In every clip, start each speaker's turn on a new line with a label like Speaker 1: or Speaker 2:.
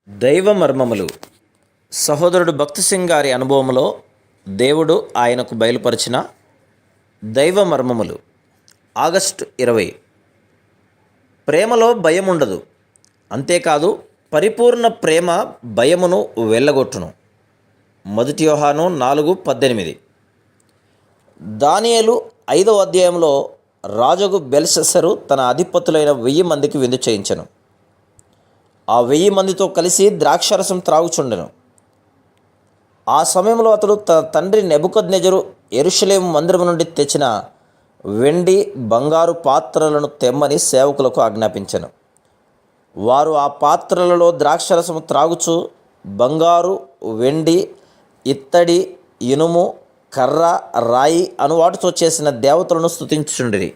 Speaker 1: దైవ మర్మములు. సహోదరుడు భక్తి సింగ్ గారి అనుభవంలో దేవుడు ఆయనకు బయలుపరిచిన దైవ మర్మములు. ఆగస్టు 20. ప్రేమలో భయం ఉండదు, అంతేకాదు పరిపూర్ణ ప్రేమ భయమును వెళ్ళగొట్టును. 1 యోహాను 4:18. దానియేలు 5వ అధ్యాయంలో రాజుకు బెల్షస్సరు తన అధిపతులైన 1000 మందికి విందు చేయించెను. ఆ 1000 మందితో కలిసి ద్రాక్షారసం త్రాగుచుండెను. ఆ సమయంలో అతడు తన తండ్రి నెబుకద్నెజరు యెరూషలేము మందిరం నుండి తెచ్చిన వెండి బంగారు పాత్రలను తెమ్మని సేవకులకు ఆజ్ఞాపించెను. వారు ఆ పాత్రలలో ద్రాక్షారసము త్రాగుచు బంగారు, వెండి, ఇత్తడి, ఇనుము, కర్ర, రాయి అను వాటితో చేసిన దేవతలను స్తుతించుచుండిరి.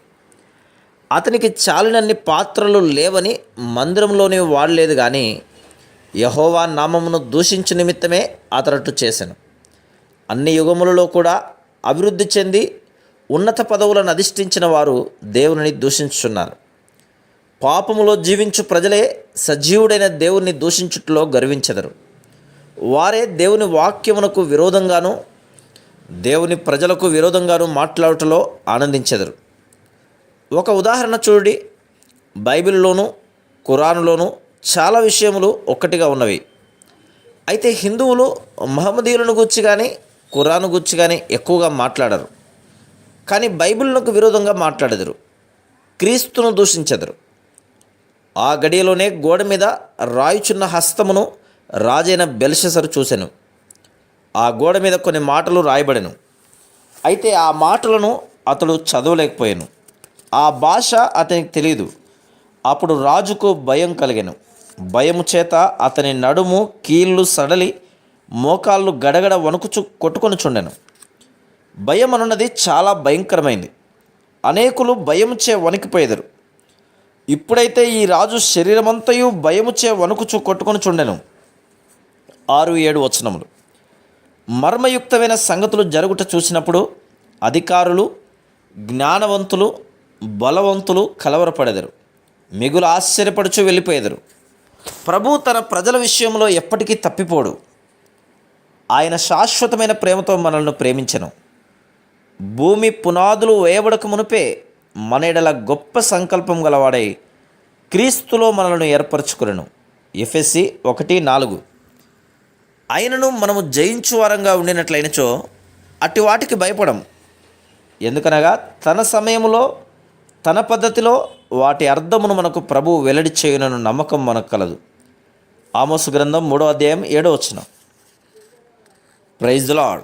Speaker 1: అతనికి చాలినన్ని పాత్రలు లేవని మందిరంలోని వాడలేదు, కానీ యెహోవా నామమును దూషించు నిమిత్తమే అతడటు చేశాను. అన్ని యుగములలో కూడా అభివృద్ధి చెంది ఉన్నత పదవులను అధిష్ఠించిన వారు దేవునిని దూషించుచున్నారు. పాపములో జీవించు ప్రజలే సజీవుడైన దేవుని దూషించుటలో గర్వించెదరు. వారే దేవుని వాక్యమునకు విరోధంగాను దేవుని ప్రజలకు విరోధంగాను మాట్లాడుటలో ఆనందించెదరు. ఒక ఉదాహరణ చూడండి. బైబిల్లోనూ ఖురానులోనూ చాలా విషయములు ఒక్కటిగా ఉన్నవి. అయితే హిందువులు మహమ్మదీయులను గురించి కానీ ఖురాను గురించి కానీ ఎక్కువగా మాట్లాడరు, కానీ బైబిల్కు విరోధంగా మాట్లాడెదరు, క్రీస్తును దూషించెదరు. ఆ గడియలోనే గోడ మీద రాయుచున్న హస్తమును రాజైన బెల్షస్సరు చూసెను. ఆ గోడ మీద కొన్ని మాటలు రాయబడెను. అయితే ఆ మాటలను అతడు చదవలేకపోయాను. ఆ భాష అతనికి తెలియదు. అప్పుడు రాజుకు భయం కలిగెను. భయము చేత అతని నడుము, కీళ్ళు సడలి మోకాళ్ళు గడగడ వణుకుచు కొట్టుకొనుచుండెను. భయం అనున్నది చాలా భయంకరమైంది. అనేకులు భయముచే వణికిపోయేదరు. ఇప్పుడైతే ఈ రాజు శరీరమంతయు భయముచే వణుకుచు కొట్టుకొనుచుండెను. 6-7 వచనములు. మర్మయుక్తమైన సంగతులు జరుగుట చూసినప్పుడు అధికారులు, జ్ఞానవంతులు, బలవంతులు కలవరపడెదరు, మిగులు ఆశ్చర్యపడుచు వెళ్ళిపోయేదరు. ప్రభు తన ప్రజల విషయంలో ఎప్పటికీ తప్పిపోడు. ఆయన శాశ్వతమైన ప్రేమతో మనల్ని ప్రేమించెను. భూమి పునాదులు వేయబడక మునుపే మన ఎడల గొప్ప సంకల్పం గలవాడై క్రీస్తులో మనలను ఏర్పరచుకునెను. ఎఫెసీ 1:4. అయినను మనము జయించు వారంగా ఉండినట్లయినచో అట్టి వాటికి భయపడం. ఎందుకనగా తన సమయంలో తన పద్ధతిలో వాటి అర్థమును మనకు ప్రభువు వెల్లడి చేయునను నమ్మకం మనకు కలదు. ఆమోసు గ్రంథం 3వ అధ్యాయం 7వ వచనం. Praise the lord.